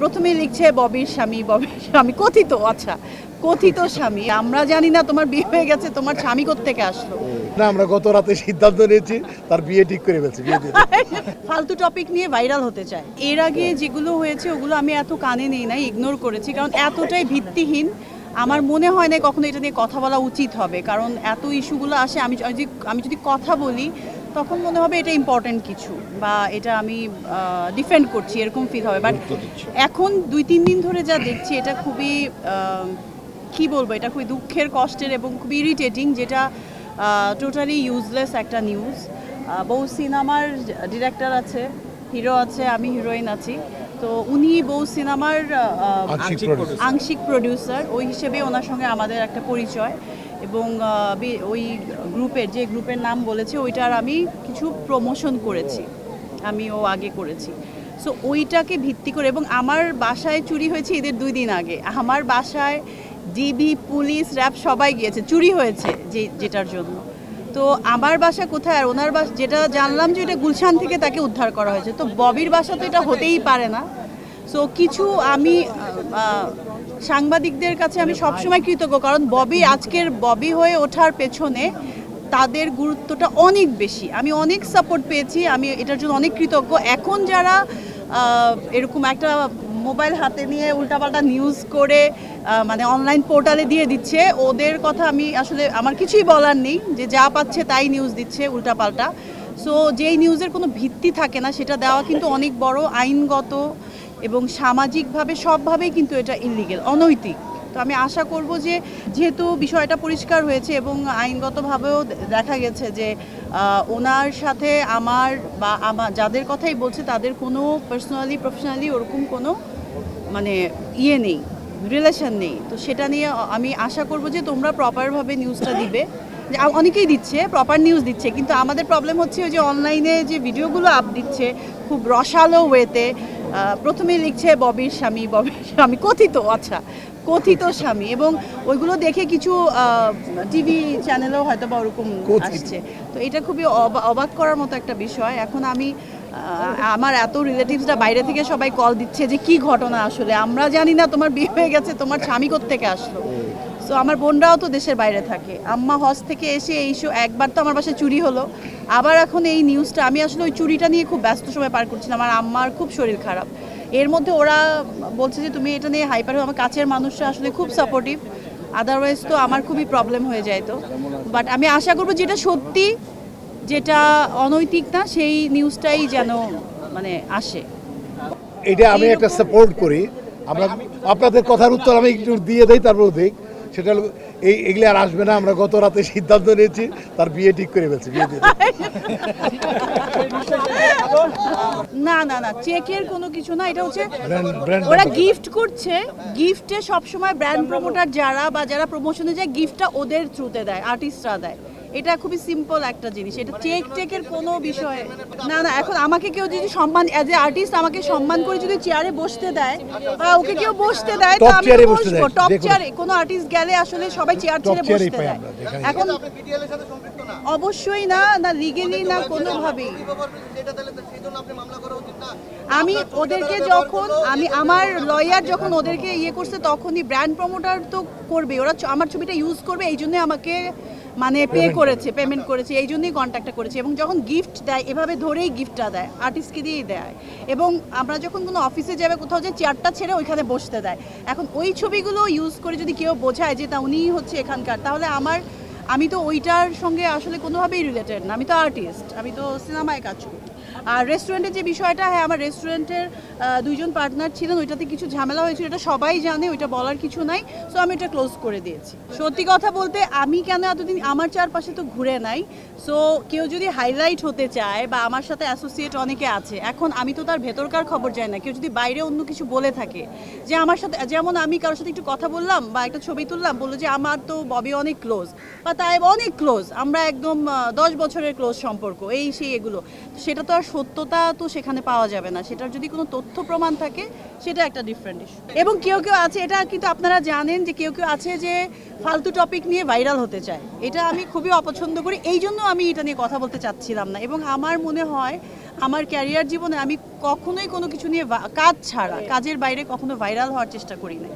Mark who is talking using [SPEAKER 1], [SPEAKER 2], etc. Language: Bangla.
[SPEAKER 1] প্রথমেই লিখছে ববির স্বামী কথিত, আচ্ছা কথিত স্বামী। আমরা জানি না তোমার বিয়ে হয়ে গেছে, তোমার স্বামী কোত্থেকে আসলো।
[SPEAKER 2] না, আমরা গত রাতে সিদ্ধান্ত নিয়েছি তার বিয়ে ঠিক করে ফেলছি, বিয়ে দিয়ে দেব।
[SPEAKER 1] ফালতু টপিক নিয়ে ভাইরাল হতে চায়। এর আগে যেগুলো হয়েছে ওগুলো আমি এত কানে নেই নাই, ইগনোর করেছি, কারণ এতটাই ভিত্তিহীন। আমার মনে হয় না কখনো এটা নিয়ে কথা বলা উচিত হবে, কারণ এত ইস্যুগুলো আসে। আমি যদি কথা বলি তখন মনে হবে এটা ইম্পর্টেন্ট কিছু, বা এটা আমি ডিফেন্ড করছি এরকম ফিল হবে। বাট এখন 2-3 দিন ধরে যা দেখছি এটা খুবই কি বলবো, এটা খুবই দুঃখের, কষ্টের এবং খুবই ইরিটেটিং, যেটা টোটালি ইউজলেস একটা নিউজ। বউ সিনেমার ডিরেক্টর আছে, হিরো আছে, আমি হিরোইন আছি। তো উনি বউ সিনেমার আংশিক প্রডিউসার, ওই হিসেবে ওনার সঙ্গে আমাদের একটা পরিচয়। এবং ওই যে গ্রুপের নাম বলেছে ওইটার আমি কিছু প্রমোশন করেছি, ও আগে করেছি। সো ওইটাকে ভিত্তি করে, এবং আমার বাসায় চুরি হয়েছে ঈদের 2 দিন আগে। আমার বাসায় ডিবি, পুলিশ, র্যাব সবাই গিয়েছে, চুরি হয়েছে যেটার জন্য। তো আমার বাসা কোথায়, আর ওনার বাসা যেটা জানলাম যে এটা গুলশান থেকে তাকে উদ্ধার করা হয়েছে। তো ববির বাসা তো এটা হতেই পারে না। সো কিছু আমি সাংবাদিকদের কাছে আমি সবসময় কৃতজ্ঞ, কারণ আজকের ববি হয়ে ওঠার পেছনে তাদের গুরুত্বটা অনেক বেশি। আমি অনেক সাপোর্ট পেয়েছি, আমি এটার জন্য অনেক কৃতজ্ঞ। এখন যারা এরকম একটা মোবাইল হাতে নিয়ে উল্টাপাল্টা নিউজ করে মানে অনলাইন পোর্টালে দিয়ে দিচ্ছে, ওদের কথা আমি আসলে আমার কিছুই বলার নেই, যে যা পাচ্ছে তাই নিউজ দিচ্ছে উল্টাপাল্টা। সো যেই নিউজের কোনো ভিত্তি থাকে না সেটা দেওয়া কিন্তু অনেক বড় আইনগত এবং সামাজিকভাবে সবভাবেই কিন্তু এটা ইললিগেল, অনৈতিক। তো আমি আশা করব যে যেহেতু বিষয়টা পরিষ্কার হয়েছে এবং আইনগতভাবেও দেখা গেছে যে ওনার সাথে আমার যাদের কথাই বলছে তাদের কোনো পার্সোনালি প্রফেশনালি ওরকম কোনো মানে নেই, রিলেশন নেই। তো সেটা নিয়ে আমি আশা করব যে তোমরা প্রপারভাবে নিউজটা দিবে। অনেকেই দিচ্ছে, প্রপার নিউজ দিচ্ছে, কিন্তু আমাদের প্রবলেম হচ্ছে ওই যে অনলাইনে যে ভিডিওগুলো আপ দিচ্ছে খুব রসালো ওয়েতে। প্রথমেই লিখছে ববির স্বামী কথিত, আচ্ছা কথিত স্বামী, এবং ওইগুলো দেখে কিছু টিভি চ্যানেলেও হয়তো বা ওরকম আসছে। তো এটা খুবই অবাক করার মতো একটা বিষয়। এখন আমার এত রিলেটিভসরা বাইরে থেকে সবাই কল দিচ্ছে যে কি ঘটনা, আসলে আমরা জানি না তোমার বিয়ে হয়ে গেছে, তোমার স্বামী কোত্থেকে আসলো। সো আমার বোনরাও তো দেশের বাইরে থাকে, আম্মা হজ থেকে এসে এই একবার তো আমার বাসায় চুরি হলো, আবার এখন এই নিউজটা। আমি আসলে ওই চুরিটা নিয়ে খুব ব্যস্ত সময় পার করছিলাম, আমার আম্মার খুব শরীর খারাপ। এর মধ্যে ওরা বলছে যে তুমি এটা নিয়ে হাইপার, আমার কাছের মানুষরা আসলে খুব সাপোর্টিভ, আদারওয়াইজ তো আমার খুবই প্রবলেম হয়ে যায়। তো বাট আমি আশা করবো যেটা সত্যি, যেটা অনৈতিক না, সেই নিউজটাই যেন মানে আসে।
[SPEAKER 2] এটা আমি একটা সাপোর্ট করি। আমরা আপনাদের কথার উত্তর আমি একটু দিয়ে দেই, তারপর দেখ সেটা এগুলি আর আসবে না। আমরা গত রাতে সিদ্ধান্ত নিয়েছি তার বিয়ে ঠিক করে ফেলছি, বিয়ে দিয়ে দেব।
[SPEAKER 1] না চেকের কোনো কিছু না, এটা হচ্ছে ওরা গিফট করছে। গিফটে সবসময় ব্র্যান্ড প্রমোটার যারা প্রমোশনে যায় গিফটটা ওদের থ্রুতে দেয়, আর্টিস্টরা দেয়। এটা খুবই সিম্পল একটা জিনিস, এটা টেকের কোনো বিষয় না। এখন আমাকে কেউ যদি সম্মান, অ্যাজ এ আর্টিস্ট আমাকে সম্মান করে যদি চেয়ারে বসতে দেয় বা ওকে কেউ বসতে দেয়, তো আমি বসবো। টপ চেয়ারে কোনো আর্টিস্ট গেলে আসলে সবাই চেয়ার ছেড়ে বসতে দেয়। এখন অবশ্যই না লিগেলি না কোনোভাবেই। আমি ওদেরকে যখন আমার লয়ার যখন ওদেরকে করছে, তখনই ব্র্যান্ড প্রমোটার তো করবে, ওরা আমার ছবিটা ইউজ করবে, এই জন্য আমাকে মানে পেমেন্ট করেছে, এই জন্যই কন্ট্যাক্টটা করেছে। এবং যখন গিফট দেয় এভাবে ধরেই গিফটটা দেয়, আর্টিস্টকে দিয়েই দেয়। এবং আমরা যখন কোনো অফিসে যাবে, কোথাও যে চেয়ারটা ছেড়ে ওইখানে বসতে দেয়। এখন ওই ছবিগুলো ইউজ করে যদি কেউ বোঝায় যে তা উনিই হচ্ছে এখানকার, তাহলে আমি তো ওইটার সঙ্গে আসলে কোনোভাবেই রিলেটেড না। আমি তো আর্টিস্ট, আমি তো সিনেমায় কাজ করি। আর রেস্টুরেন্টের যে বিষয়টা, হ্যাঁ আমার রেস্টুরেন্টের 2 জন পার্টনার ছিলেন, ওইটাতে কিছু ঝামেলা হয়েছিল, এটা সবাই জানে, ওইটা বলার কিছু নাই। সো আমি এটা ক্লোজ করে দিয়েছি। সত্যি কথা বলতে আমি কেন এতদিন আমার চারপাশে তো ঘুরে নাই। সো কেউ যদি হাইলাইট হতে চায় বা আমার সাথে অ্যাসোসিয়েট অনেকে আছে, এখন আমি তো তার ভেতরকার খবর জানি না। কেউ যদি বাইরে অন্য কিছু বলে থাকে যে আমার সাথে, যেমন আমি কারোর সাথে একটু কথা বললাম বা একটা ছবি তুললাম, বললো যে আমার তো ববি অনেক ক্লোজ বা তাই অনেক ক্লোজ, আমরা একদম 10 বছরের ক্লোজ সম্পর্ক, এই সেই এগুলো, সেটা তো আর সত্যতা তো সেখানে পাওয়া যাবে না, সেটার যদি কোনো তথ্য প্রমাণ থাকে সেটা একটা ডিফারেন্ট ইস্যু। এবং কেউ কেউ আছে, এটা কিন্তু আপনারা জানেন যে কেউ কেউ আছে যে ফালতু টপিক নিয়ে ভাইরাল হতে চায়, এটা আমি খুবই অপছন্দ করি, এই জন্য আমি এটা নিয়ে কথা বলতে চাচ্ছিলাম না। এবং আমার মনে হয় আমার ক্যারিয়ার জীবনে আমি কখনোই কোনো কিছু নিয়ে কাজ ছাড়া, কাজের বাইরে কখনো ভাইরাল হওয়ার চেষ্টা করি না।